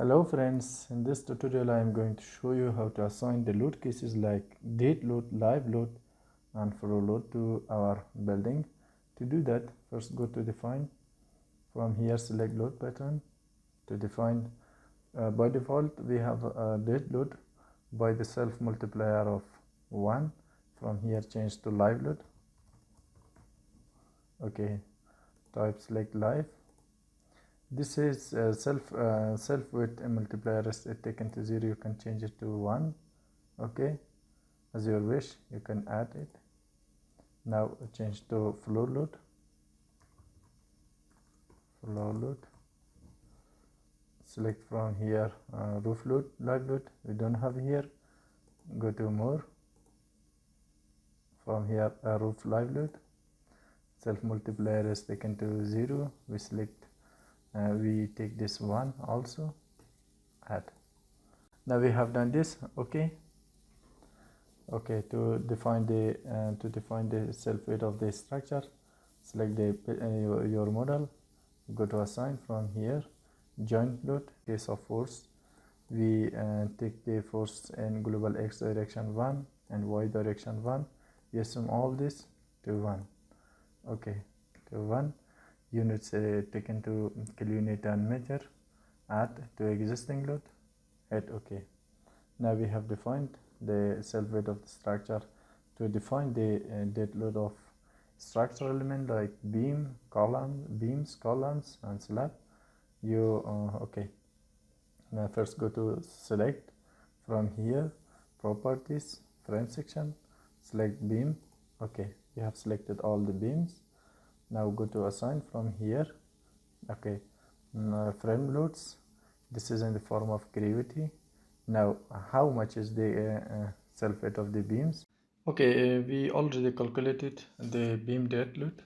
Hello friends, in this tutorial I am going to show you how to assign the load cases like date load, live load and flow load to our building. To do that, first go to define. From here select load pattern. To define, by default we have a date load by the self multiplier of 1. From here change to live load. Okay, type select live. This is self weight multiplier is taken to 0. You can change it to 1. Okay, as your wish, you can add it. Now change to floor load. Select from here roof load, live load. We don't have here. Go to more. From here roof live load. Self multiplier is taken to 0. We select. We take this one also, add. Now we have done this. Okay, to define the self weight of the structure, select your model, go to assign. From here joint load. Case of force, we take the force in global x direction 1 and y direction 1. We assume all this to 1. Okay, to 1. Units taken to kilonewton and measure, add to existing load, hit OK. Now we have defined the self weight of the structure. To define the dead load of structural element like beams, columns and slab, you okay. Now first go to select. From here properties, frame section, select beam. Okay, we have selected all the beams. Now go to assign. From here, okay, frame loads. This is in the form of gravity. Now how much is the self weight of the beams? Okay, we already calculated the beam dead load,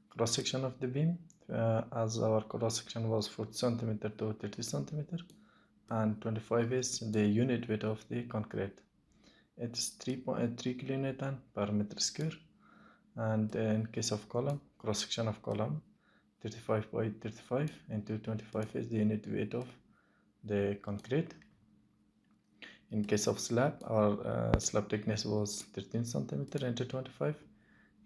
cross section of the beam, as our cross section was 40 centimeter to 30 centimeter, and 25 is the unit weight of the concrete. It is 3.3 kilonewton per meter square. And in case of column, cross section of column 35 by 35 into 25 is the unit weight of the concrete. In case of slab, our slab thickness was 13 centimeter into 25,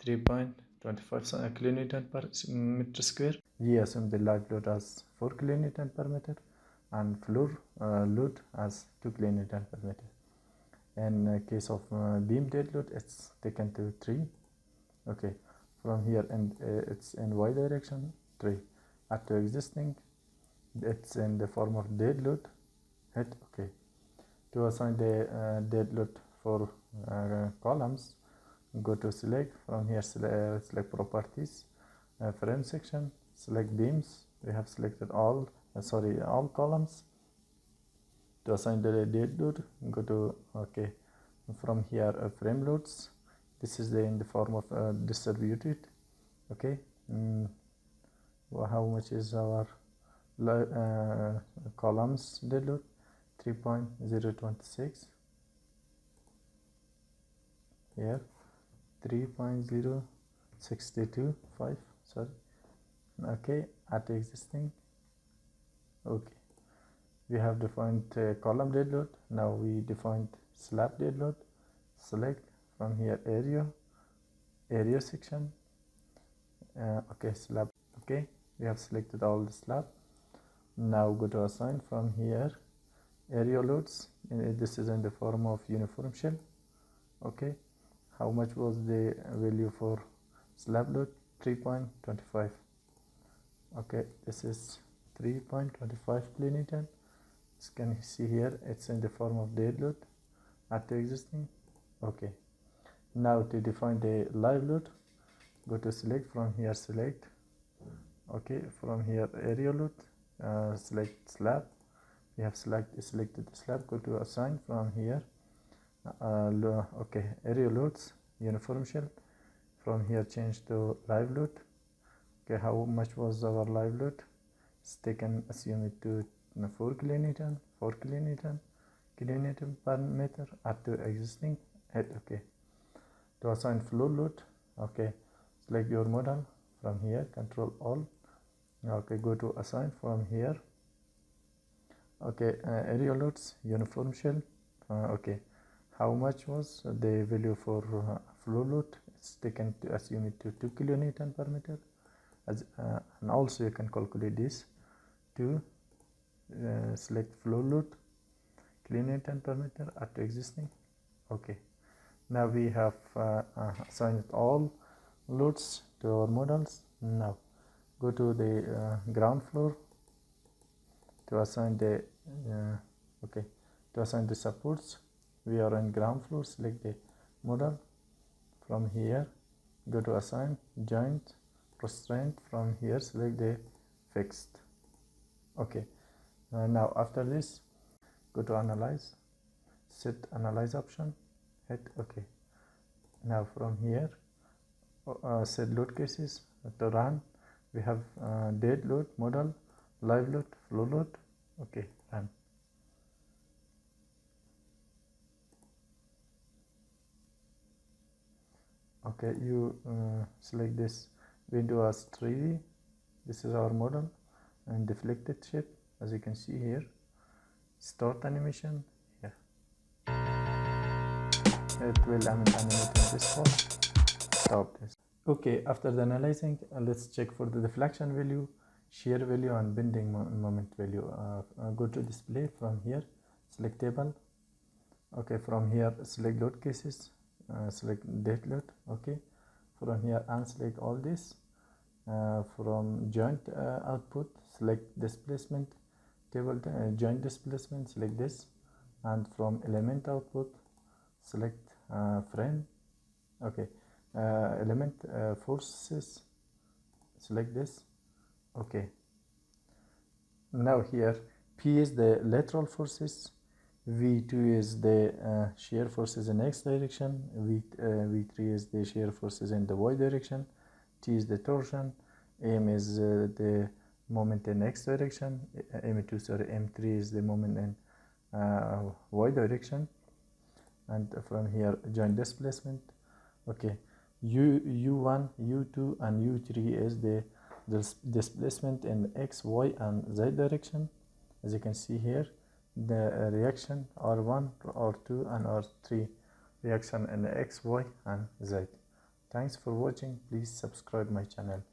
3.25 kilonewton per meter square. We assume the live load as 4 kilonewton per meter and floor load as 2 kilonewton per meter. In case of beam dead load, it's taken to 3. Okay, from here and it's in y direction 3. Add to existing, it's in the form of dead load, hit okay. To assign the dead load for columns, go to select. From here select properties, frame section, select beams. We have selected all columns. To assign the dead load, go to okay. From here frame loads. This is in the form of distributed. Okay, how much is our columns dead load? 3.026. here 3.0625. sorry. Okay, at existing. Okay, we have defined column dead load. Now we defined slab dead load. Select. From here area section, okay, slab. Okay, we have selected all the slab. Now go to assign. From here area loads, this is in the form of uniform shell. Okay, how much was the value for slab load? 3.25. okay, this is 3.25 kilonewton. As can you see here, it's in the form of dead load at the existing. Okay, now to define the live load, go to select. From here select. Okay, from here area load, select slab. We have selected the slab. Go to assign. From here okay, area loads, uniform shell. From here change to live load. Okay, how much was our live load? It's taken, assume it to 4 kilonewton per meter at the existing. Okay, to assign floor load, okay, select your model. From here control all. Okay, go to assign. From here Okay, area loads, uniform shell. Okay, how much was the value for flow load? It's taken to assume it to 2 kilonewton per meter. And also you can calculate this to select flow load kilonewton per meter at existing. Okay, now we have assigned all loads to our models. Now go to the ground floor to assign the to assign the supports. We are on ground floor. Select the model. From here go to assign joint restraint. From here select the fixed. Okay, now after this go to analyze, set analyze option, hit OK. Now from here set load cases to run. We have dead load, model, live load, flow load. Okay, run. Okay, you select this window as 3D. This is our model and deflected shape, as you can see here. Start animation here. It will animate in this spot. Stop this. Okay, after the analyzing, let's check for the deflection value, shear value, and bending moment value. Go to display. From here select table. Okay, from here select load cases, select dead load. Okay, from here unselect all this. From joint output select displacement table, joint displacement, select this, and from element output select frame. Okay, element forces, select this. Okay, now here P is the lateral forces, V2 is the shear forces in X direction, V3 is the shear forces in the Y direction, T is the torsion, M is the moment in X direction, M3 is the moment in Y direction, and from here joint displacement. Okay, U1, U2, and U3 is the displacement in X, Y, and Z direction. As you can see here, the reaction R1, R2, and R3 reaction in X, Y, and Z. Thanks for watching. Please subscribe my channel.